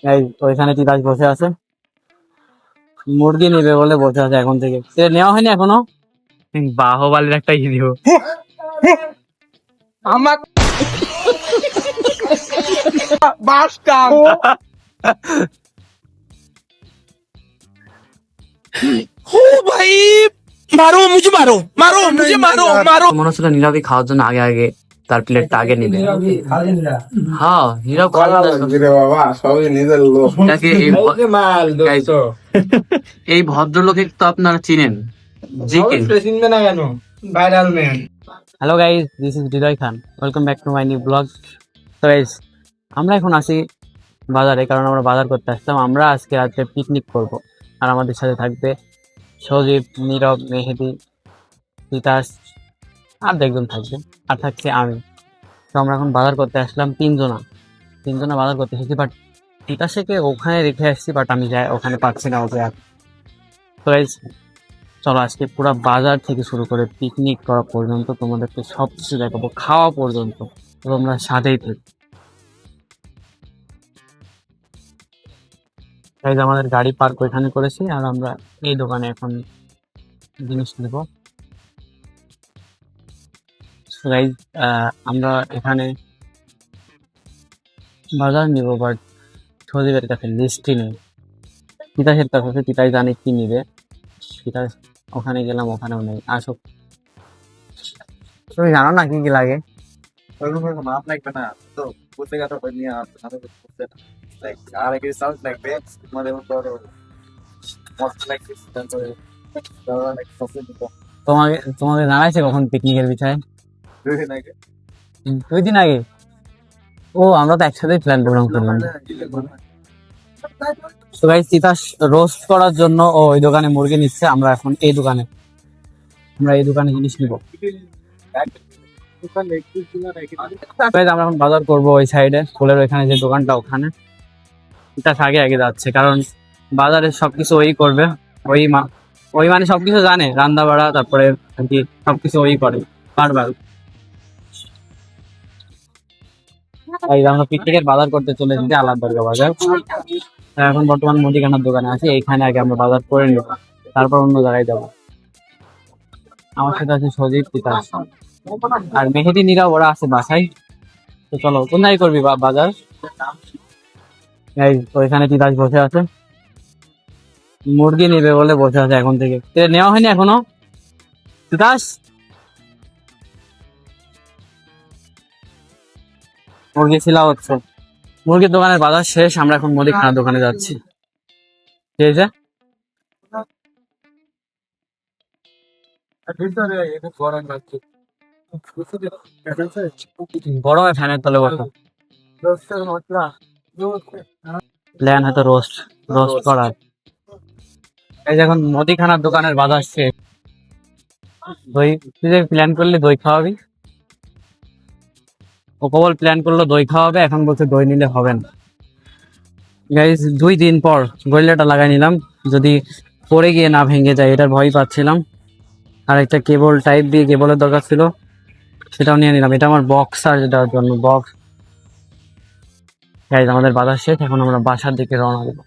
এই ওইখানে তিতাস বসে আছে, মুরগি নেবে বলে বসে আছে এখন থেকে। এটা নেওয়া হয়নি এখনো। বাহুবালির একটা ভিডিও। আমার বাস কাম हो भाई मारो मुझे मारो मारो मुझे मारो मारो। মনে হচ্ছিল নীরবই খাওয়ার জন্য আগে আগে তার প্লেটটা আগে নিবে। হ্যাঁ নীরব বাবা সবই নিজের লোক। Guys, এই ভদ্রলোকে তো আপনারা চিনেন, জিকেন। চিনবে না কেন? Viral man. Hello guys, this is Hridoy Khan, welcome back to my new blog. তো গাইজ আমরা এখন আসি বাজারে, কারণ আমরা বাজার করতে আসলাম। আমরা আজকে রাত্রে পিকনিক করব, আর আমাদের সাথে থাকবে সজীব, নীরব, মেহেদি, তিতাস আর দেখবেন থাকবে, আর থাকছে আমি। তো আমরা এখন বাজার করতে আসলাম তিনজনা বাজার করতে এসেছি, বাট তিতাসকে ওখানে রেখে আসছি, বাট আমি যাই ওখানে পাচ্ছি না ওকে আর। তো গাইজ চলো আজকে পুরো বাজার থেকে শুরু করে পিকনিক করা পর্যন্ত তোমাদেরকে সব কিছু দেখাবো, খাওয়া পর্যন্ত। তোমরা সাথেই থাকো। গাইজ আমাদের গাড়ি পার্ক ওইখানে করেছি, আর আমরা এই দোকানে এখন জিনিস নেব। গাইজ আমরা এখানে বাজার নিব, বাট সজীবের কাছে লিস্টই নেই। তিতাসের কাছে আছে, তিতাস জানে কি নিবে। তিতাস ওখানে গেলাম, ওখানেও নেই। আসো, তুমি জানো না কি কি লাগে। মাপ লাগবে না তো বুঝতে গেছে নিয়ে আসতে বুঝতে লাইক আর কি সাউন্ড লাগবে তোমাদের মতো মস্ত লাগবে তারপরে লাইক সসেজ দিতে তোমাকে তোমাকে জানাইছে কখন পিকনিকের বিষয়ে? দুই দিন আগে 2 দিন আগে। ও আমরা তো একসাথেই প্ল্যান প্রোগ্রাম করলাম। তো গাইস তিতাস রোস্ট করার জন্য ও ওই দোকানে মুরগি নিচ্ছে, আমরা এখন এই দোকানে জিনিস নিব। Guys, আমরা এখন বাজার করব ওই সাইডে ফুলের ওইখানে যে দোকানটা, ওখানে তিতাস আগে আগে যাচ্ছে, কারণ বাজারে সবকিছু ওই করবে। ওই মানে সবকিছু জানে, রান্না বাড়া, তারপরে আর কি সবকিছু ওই করে বারবার। এই আমরা পিকনিকের বাজার করতে চলে এসেছি আলাদা বাজার। এখন বর্তমান মুদিখানার দোকানে আছি, এইখানে আগে আমরা বাজার করে নিব, তারপর অন্য জায়গায় যাব। আমার সাথে আছে সজীব, তিতাস আর মেহেদি, নীরা, ওরা আছে বাসায়। তো চলো কোন জায়গায় করবি বাজার? এই ওইখানে তিতাস বসে আছে, মুরগি নেবে বলে বসে আছে এখন থেকে। এটা নেওয়া হয়নি এখনো। তিতাস মুরগি ছিলা হচ্ছে, মুরগির দোকানের বাজার শেষ, আমরা এখন মুদিখানার দোকানে যাচ্ছি। ঠিক আছে, গরমে ফ্যানের তলে বসো। প্ল্যান হয়তো রোস্ট করার। এই যে এখন মুদিখানার দোকানের বাজার শেষ। দই, তুই যে প্ল্যান করলি দই খাওয়াবি, ও কেবল প্ল্যান করলো দই খাওয়াবে, এখন বলছে দই নিলে হবে না। গাইজ 2 দিন পর গরিলাটা লাগাই নিলাম, যদি পড়ে গিয়ে না ভেঙে যায় এটার ভয় পাচ্ছিলাম। আর একটা কেবল টাইপ দিয়ে কেবলের দরকার ছিল, সেটাও নিয়ে নিলাম। এটা আমার বক্সার, যেটার জন্য বক্স। গাইজ আমাদের বাজার শেষ, এখন আমরা বাসার দিকে রওনা দেবো।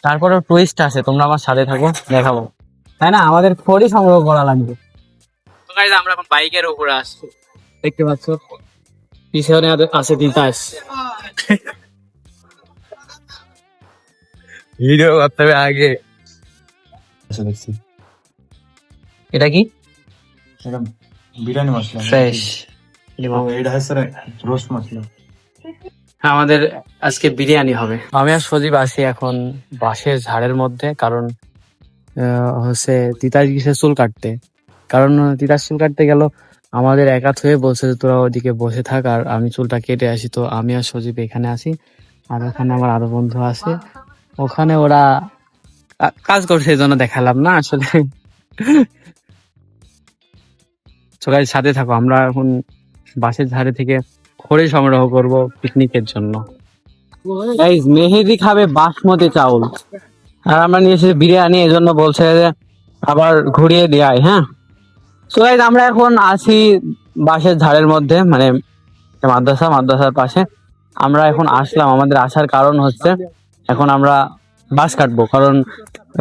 তারপরেও টুইস্ট আছে, তোমরা আমার সাথে থাকো, দেখাবো। তাই না, আমাদের খড়ি সংগ্রহ করা লাগবে। তো গাইজ আমরা এখন বাইকের উপরে আসছি, দেখতে পাচ্ছ পিছনে আছে তিতাস। ভিডিও করতে হবে আগে। এটা কি? বিরিয়ানি মশলা ফ্রেশ। এটা হচ্ছে রোস্ট মশলা। আমাদের আজকে বিরিয়ানি হবে। আমি আর সজীব আছি এখন বাঁশের ঝাড়ের মধ্যে, কারণ হচ্ছে তিতাস গেছে চুল কাটতে। কারণ তিতাস চুল কাটতে গেল, আমাদের একা হয়ে বলছে যে তোরা ওদিকে বসে থাক আর আমি চুলটা কেটে আসি। তো আমি আর সজীব এখানে আছি, আর ওখানে আমার আরো বন্ধু আছে, ওখানে ওরা কাজ করছে, এই জন্য দেখালাম না আসলে। সবাই সাথে থাকো, আমরা এখন বাঁশের ধারে থেকে খড়ি সংগ্রহ করব পিকনিকের জন্য। গাইস মেহেদি খাবে বাসমতি চাউল, আর আমরা নিয়ে এসেছি বিরিয়ানি, এই জন্য বলছে যে আবার ঘুরিয়ে দেয়। হ্যাঁ, তো গাইস আমরা এখন আছি বাঁশের ঝাড়ের মধ্যে, মানে মাদ্রাসার পাশে। আমরা এখন আসলাম, আমাদের আসার কারণ হচ্ছে এখন আমরা বাঁশ কাটবো, কারণ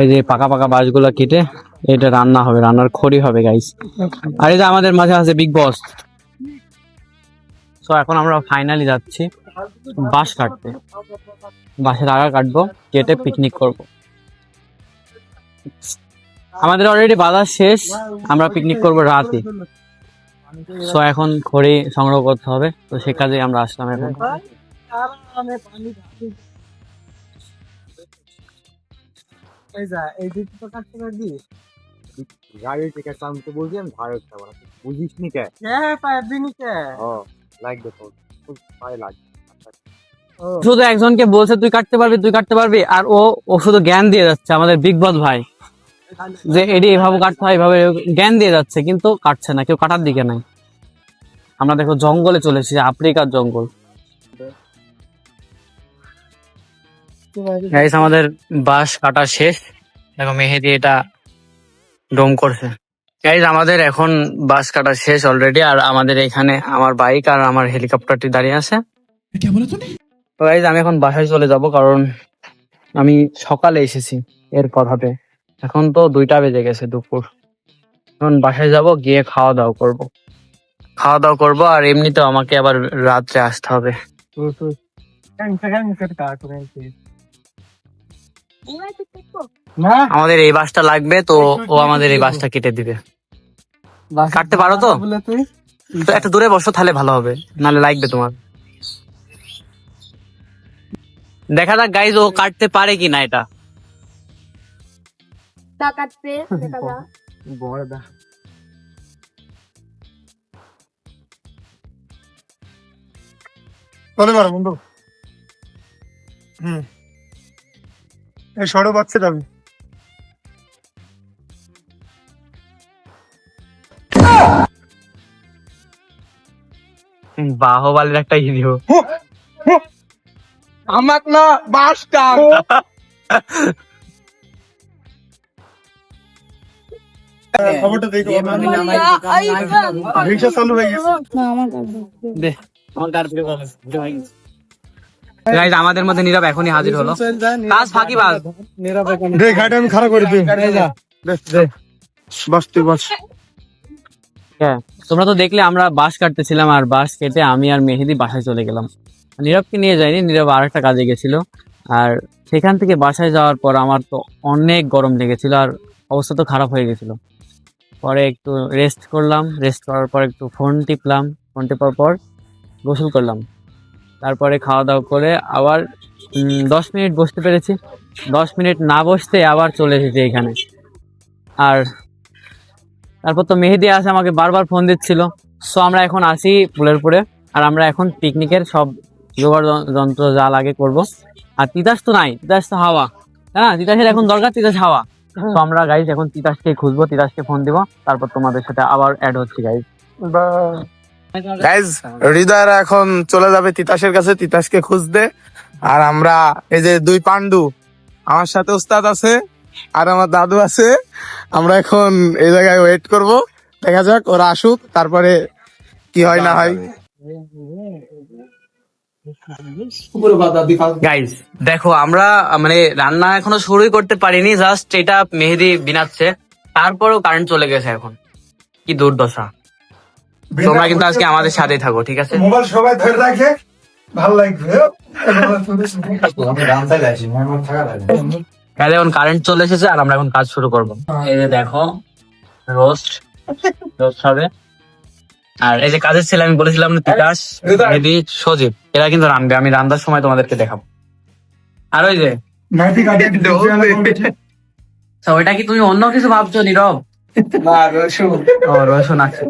এই যে পাকা পাকা বাঁশগুলো কেটে এটা রান্না হবে, রান্নার খড়ি হবে গাইস। আর এই যে আমাদের মাঝে আছে বিগ বস। তো এখন আমরা ফাইনালি যাচ্ছি বাঁশ কাটতে, বাঁশের আগা কাটবো, কেটে পিকনিক করব। আমাদের অলরেডি বাজার শেষ, আমরা পিকনিক করব রাতে। সো এখন খড়ি সংগ্রহ করতে হবে, তো সে কাজে আমরা আসলাম এখন। গাড়ি টিকিট আনতে বলছি আমি ভাড়া উঠতে পারবো না। বুঝিস নি কে? ও লাগবে তো, খুব ভয় লাগবে। শুধু একজনকে বলছে তুই কাটতে পারবি, তুই কাটতে পারবি, আর ও ও শুধু জ্ঞান দিয়ে যাচ্ছে আমাদের বিগ বস ভাই, যে এডি এভাবে কাটতে হয়, এভাবে জ্ঞান দিয়ে যাচ্ছে, কিন্তু কাটছে না, কেউ কাটার দিকে নাই। আমরা দেখো জঙ্গলে চলে এসেছি, আফ্রিকার জঙ্গল। গাইস আমাদের বাঁশ কাটা শেষ, দেখো মেহেদি এটা ডোম করছে। গাইস আমাদের এখন বাঁশ কাটা শেষ অলরেডি, আর আমাদের এখানে আমার বাইক আর আমার হেলিকপ্টারটি দাঁড়িয়ে আছে। তো গাইস আমি এখন বাসায় চলে যাব, কারণ আমি সকালে এসেছি এর কথাতে, এখন তো 2টা বেজে গেছে দুপুর। এখন বাসায় যাব, গিয়ে খাওয়া দাওয়া করব, আর এমনিতেও আমাকে আবার রাত্রে আসতে হবে। আমাদের এই বাসটা লাগবে, তো ও আমাদের এই বাসটা কেটে দিবে। কাটতে পারো তো? তো একটু দূরে বসো, তাহলে ভালো হবে, নাহলে লাগবে তোমার। দেখা যাক গাইজ ও কাটতে পারে কিনা এটা। চলে পারো বন্ধু। এই সরো বাচ্চা যাবে। বাহুবালির একটা হিরো। আমাক না বাসটা খবরটা দেখো, রিক্সা চালু হয়ে গেছে। গাইজ আমাদের মধ্যে নীরব এখনই হাজির হলো, কাজ ফাঁকিবাজ। দে গাড়ি আমি খারাপ করে দিই। বাস তুই বাস। হ্যাঁ, তোমরা তো দেখলে আমরা বাঁশ কাটতেছিলাম, আর বাঁশ কেটে আমি আর মেহেদি বাসায় চলে গেলাম। নীরবকে নিয়ে যাইনি, নীরব আর একটা কাজে গেছিল। আর সেখান থেকে বাসায় যাওয়ার পর আমার তো অনেক গরম লেগেছিল, আর অবস্থা তো খারাপ হয়ে গেছিল। পরে একটু রেস্ট করলাম, রেস্ট করার পর একটু ফোন টিপলাম, ফোন টিপার পর গোসল করলাম। তারপরে খাওয়া দাওয়া করে আবার 10 মিনিট বসতে পেরেছি, 10 মিনিট না বসতে আবার চলে এসেছি এখানে। আর তারপর তো মেহেদি আসে, আমাকে বারবার ফোন দিচ্ছিল। সো আমরা এখন আসি পুলেরপুরে, আর আমরা এখন পিকনিকের সব জোগাড় যন্ত্র যা লাগে করব। আর তিতাস তো নাই, তিতাস তো হাওয়া, হ্যাঁ তিতাসের এখন দরকার, তিতাস হাওয়া। তো আমরা গাইজ এখন তিতাসকে খুঁজবো, তিতাসকে ফোন দিব, তারপর তোমাদের সাথে আবার অ্যাড হচ্ছে গাইজ। গাইজ হৃদয় এখন চলে যাবে তিতাসের কাছে, তিতাসকে খুঁজতে। আর আমরা এই যে 2 পান্ডু, আমার সাথে উস্তাদ আছে আর আমার দাদু আছে, আমরা এখন এই জায়গায় ওয়েট করব, দেখা যাক ওরা আসুক, তারপরে কি হয় না হয়। গাইজ দেখো আমরা মানে রান্না এখনো শুরুই করতে পারিনি, জাস্ট এটা মেহেদি বিনাচ্ছে, তারপরেও কারেন্ট চলে গেছে এখন। কি দুর্দশা। তোমরা কিন্তু আজকে আমাদের সাথেই থাকো, ঠিক আছে? মোবাইল সবাই ধরে রাখে, ভালো লাগবে। আমি ডান সাইডে আছি, আমার থাকা লাগে। তাহলে এখন কারেন্ট চলে এসেছে, আর আমরা এখন কাজ শুরু করব। এই যে দেখো রোস্ট হবে, আর এই যে কাজের ছেলে আমি বলেছিলাম না, তিতাস, মেহেদি, সজীব, এরা কিন্তু রান্নাবে, আমি রান্নার সময় তোমাদেরকে দেখাবো। আর ওই যে তো ওইটা কি তুমি অন্য কিছু ভাবছো নীরব? ও রসুন আছে।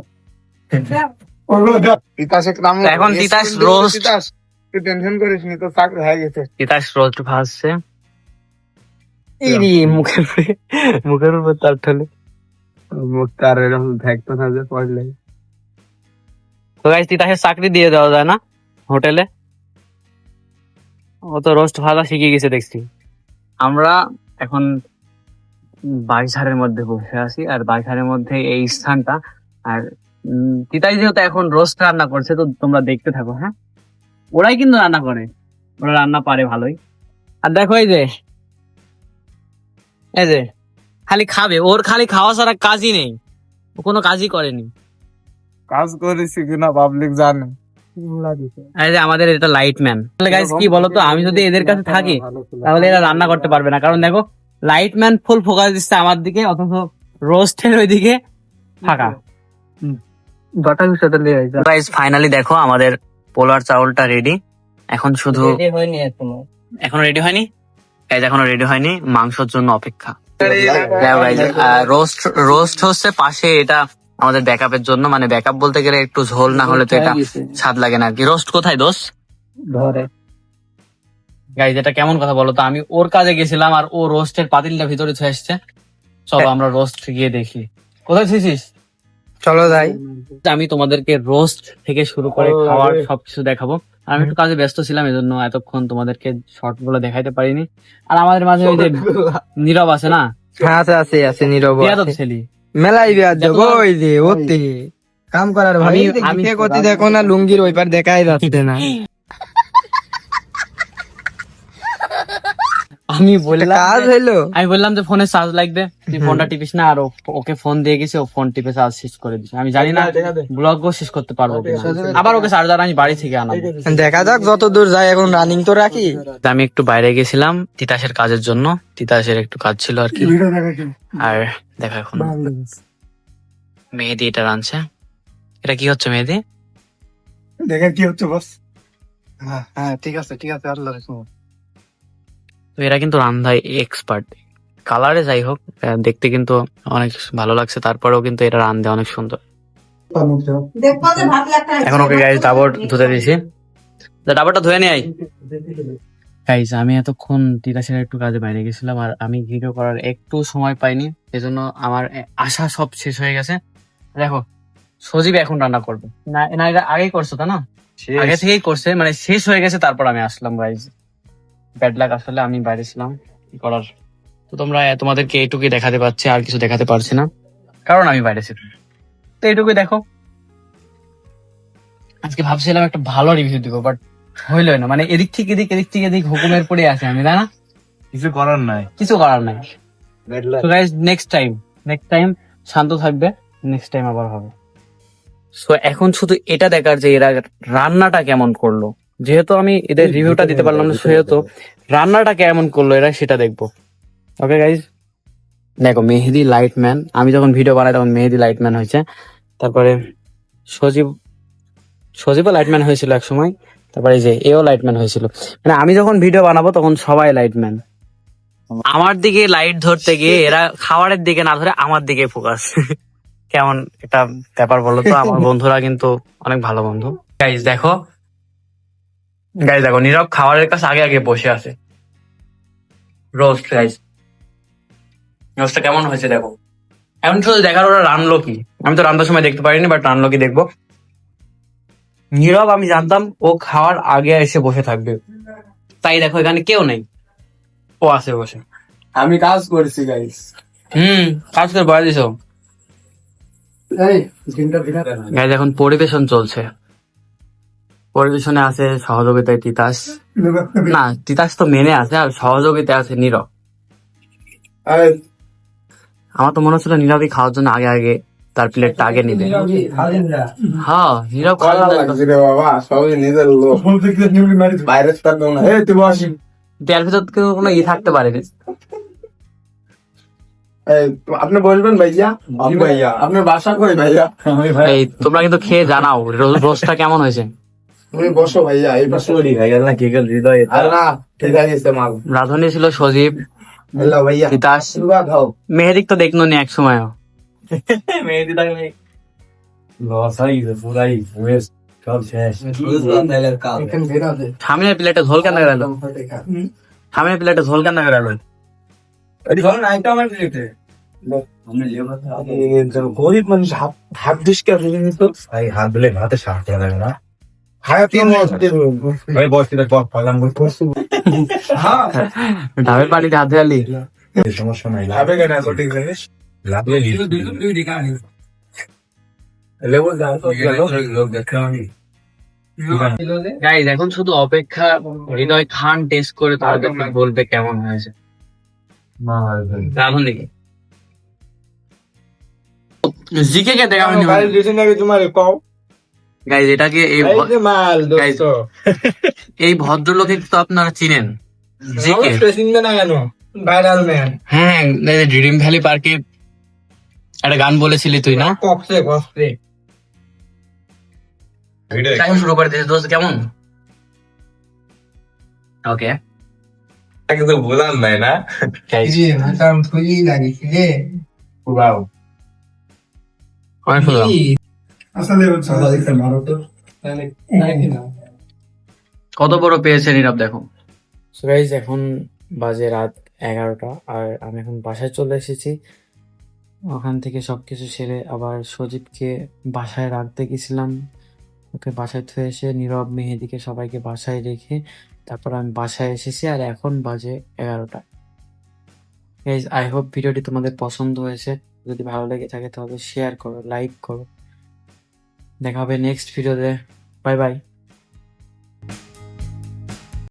এখন তিতাস রোস্ট, তুই টেনশন করিস নি, তো চাকরি হয়ে গেছে। তিতাস রোস্ট ভাজছে। এই রে মুখের উপর তার ঠলে মুখ তার এরকম থাকতো না যে পড়লে। তো গাইস তিতাসের চাকরি দিয়ে দেওয়া যায় না হোটেলে, ও তো রোস্ট ভাজা শিখে গেছে দেখছি। আমরা এখন বাঁশঝাড়ের মধ্যে বসে আছি, আর বাঁশঝাড়ের মধ্যে এই স্থানটা। আর তিতাস যেহেতু এখন রোস্ট রান্না করছে, তো তোমরা দেখতে থাকো। হ্যাঁ ওরাই কিন্তু রান্না করে, ওরা রান্না পারে ভালোই। আর দেখো এই যে খালি খাবে, ওর খালি খাওয়া ছাড়া কাজই নেই, ও কোনো কাজই করেনি। কাজ করেছি কিনা পাবলিক জানে। এই যে আমাদের এটা লাইট ম্যান। গাইস কি বলতো, আমি যদি এদের কাছে থাকি তাহলে এরা রান্না করতে পারবে না, কারণ দেখো লাইট ম্যান ফুল ফোকাস দিচ্ছে আমার দিকে, অথচ রোস্টের ওইদিকে ফাঁকা। গাইস ফাইনালি দেখো আমাদের পোলার চাউলটা রেডি। এখন শুধু এখনো রেডি হয়নি গাইস, এখনো রেডি হয়নি, মাংসের জন্য অপেক্ষা। রোস্ট হচ্ছে পাশে, এটা আমাদের ব্যাকআপের জন্য, মানে ব্যাকআপ বলতে গেলে একটু ঝোল না হলে তো এটা স্বাদ লাগে না আর কি। রোস্ট কোথায় দোষ ধরে গাইস, এটা কেমন কথা বলো তো, আমি ওর কাজে গেছিলাম আর ও রোস্টের পাতিলটা ভিতরে ছুঁয়ে আসছে। চলো আমরা রোস্ট গিয়ে দেখি কোথায় ছুঁয়েছিস। চলো যাই। আমি তোমাদেরকে রোস্ট থেকে শুরু করে খাওয়ার সবকিছু দেখাবো। আমি একটু কাজে ব্যস্ত ছিলাম, এজন্য এতক্ষণ তোমাদেরকে শর্ট গুলো দেখাইতে পারিনি। আর আমাদের মাঝে ওই যে নীরব আছে না, হ্যাঁ আছে নীরব বিয়াদব ছেলে, মেলাই বিয়াদ দেবো ওই যে ওতে কাম করার ভাই। আমি করতে দেখো না, লুঙ্গির ওই পার দেখাই যাচ্ছে না। আমি বললাম কাজ হইলো, আমি বললাম যে ফোনে চার্জ লাগবে, তুই ফোনটা টিপিস না, আর ওকে ফোন দিয়ে গেছি, ও ফোন টিপে চার্জ শেষ করে দিচ্ছে। আমি জানি না ব্লগও শেষ করতে পারবো কিনা। আবার ওকে চার্জার আমি বাড়ি থেকে আনাবো, দেখা যাক যত দূর যায়। এখন রানিং তো রাখি। আমি একটু বাইরে গেছিলাম তিতাসের কাজের জন্য, তিতাসের একটু কাজ ছিল আর কি। আর দেখো এখন মেহেদি এটা রাঁধছে। এটা কি হচ্ছে মেহেদি? দেখা কি হচ্ছে বস। হ্যাঁ ঠিক আছে আল্লাহ। তো এরা কিন্তু রান্নায় এক্সপার্ট। কালারে যাই হোক, দেখতে কিন্তু অনেক ভালো লাগছে, তারপরেও কিন্তু এটা রান্ধে অনেক সুন্দর। এখন ওকে গাইজ ডাবর ধুতে দিয়েছি, ডাবরটা ধুয়ে নিয়ে আই। গাইজ আমি এতক্ষণ তিতাসের একটু কাজে বাইরে গেছিলাম, আর আমি ভিডিও করার একটু সময় পাইনি, সেজন্য আমার আশা সব শেষ হয়ে গেছে। দেখো সজীব এখন রান্না করবে না, না এটা আগেই করছো তা না, আগে থেকেই করছে, মানে শেষ হয়ে গেছে, তারপর আমি আসলাম। গাইজ ব্যাড লাক, আসলে আমি বাইরে ছিলাম, কি করার। তো তোমরা তোমাদেরকে এইটুকুই দেখাতে পারছি, আর কিছু দেখাতে পারছি না, কারণ আমি বাইরে ছিলাম। তো এইটুকুই দেখো। আজকে ভাবছিলাম একটা ভালো রিভিউ দিব, বাট হইলো না, মানে এদিক থেকে এদিক হুকুমের পড়ে আছে আমি, তাই না, কিছু করার নাই। তো গাইস নেক্সট টাইম শান্ত থাকবে, নেক্সট টাইম আবার হবে। সো এখন শুধু এটা দেখার যে এরা রান্নাটা কেমন করলো, যেহেতু আমি এদের রিভিউটা দিতে পারলাম না, সেহেতু রান্নাটা কেমন করলো এরা সেটা দেখবো। ওকে গাইজ দেখো, মেহেদি লাইটম্যান, আমি যখন ভিডিও বানাই তখন মেহেদি লাইটম্যান হয়েছে, তারপরে সজীবও লাইটম্যান হয়েছিল এক সময়, তারপরে যে এও লাইটম্যান হয়েছিল। মানে আমি যখন ভিডিও বানাবো তখন সবাই লাইটম্যান। আমার দিকে লাইট ধরতে গিয়ে এরা খাবারের দিকে না ধরে আমার দিকে ফোকাস। কেমন একটা ব্যাপার বলো তো। আমার বন্ধুরা কিন্তু অনেক ভালো বন্ধু। গাইজ দেখো নীরব খাবারের কাছে আগে আগে বসে আছে। রোস্ট গাইজ, রোস্টটা কেমন হয়েছে দেখো। এখন শুধু দেখার ওরা রান্নলো কি, আমি তো রান্নার সময় দেখতে পারিনি, বাট রান্নলো কি দেখবো। নীরব আমি জানতাম ও খাওয়ার আগে এসে বসে থাকবে, তাই দেখো এখানে কেউ নেই, ও আছে বসে। আমি কাজ করছি গাইস। কাজ করে বয়া দিছ। গাইজ এখন পরিবেশন চলছে, পরিবেশনে আছে সহযোগিতায় তিতাস, না তিতাস তো মেনে আছে, আর সহযোগিতায় আছে নীরব। আমার তো মনে হচ্ছিল নীরবই খাওয়ার জন্য আগে আগে তার প্লেটটা আগে নিবে। হ্যাঁ নীরব বাবা সবাই নিজের লোক বাইরে থাকবে না। এই তুই বসি, এর ভিতর কোনো থাকতে পারে। আপনি বলবেন ভাইয়া, আপনার বাসা কই ভাইয়া? এই তোমরা কিন্তু খেয়ে জানাও রোস্টটা কেমন হয়েছে। তুমি বসো ভাইয়া, এই পাশে রাধুনী ছিল সজীব, ভাইয়া তিতাস, মেহেদিক তো দেখলো নি এক সময়। মেহেদি থাকলে সামনের প্লেটে ঝোল কেন গেল, সামনের প্লেটে ঝোল কেন গেল। গরিব মানুষ হাত ডিসকে হাত দিলে ভাতে সারতে লাগে না। ডাবের পানিতে হাত ধোয়ালি সমস্যা নাই, লাভে কেন সঠিক জিনিস লাভলে গাইজ এখন শুধু অপেক্ষা, হৃদয় খান টেস্ট করে তাদের বলবে কেমন হয়েছে। রাখুন দেখি জিকে কে দেখা গাইজ এটাকে guys, এই ভদ্রলোকে তো আপনারা চিনেন জিকে। হ্যাঁ ড্রিম ভ্যালি পার্কে একটা গান বলেছিলি তুই না? কেমন শুরু করে দিয়েছিস দোস্ত, কেমন? ওকে কিন্তু বললাম নাই না কত বড় পেয়েছে নীরব দেখো। সো গাইজ এখন বাজে রাত 11টা আর আমি এখন বাসায় চলে এসেছি। ওখান থেকে সবকিছু সেরে আবার সজীবকে বাসায় রাখতে গেছিলাম, ওকে বাসায় থুয়ে এসে নীরব মেহেদিকে সবাইকে বাসায় রেখে তারপর আমি বাসায় এসেছি আর এখন বাজে 11টা। গাইজ আই হোপ ভিডিওটি তোমাদের পছন্দ হয়েছে, যদি ভালো লেগে থাকে তাহলে শেয়ার করো, লাইক করো। দেখা হবে নেক্সট ভিডিওতে। Bye bye.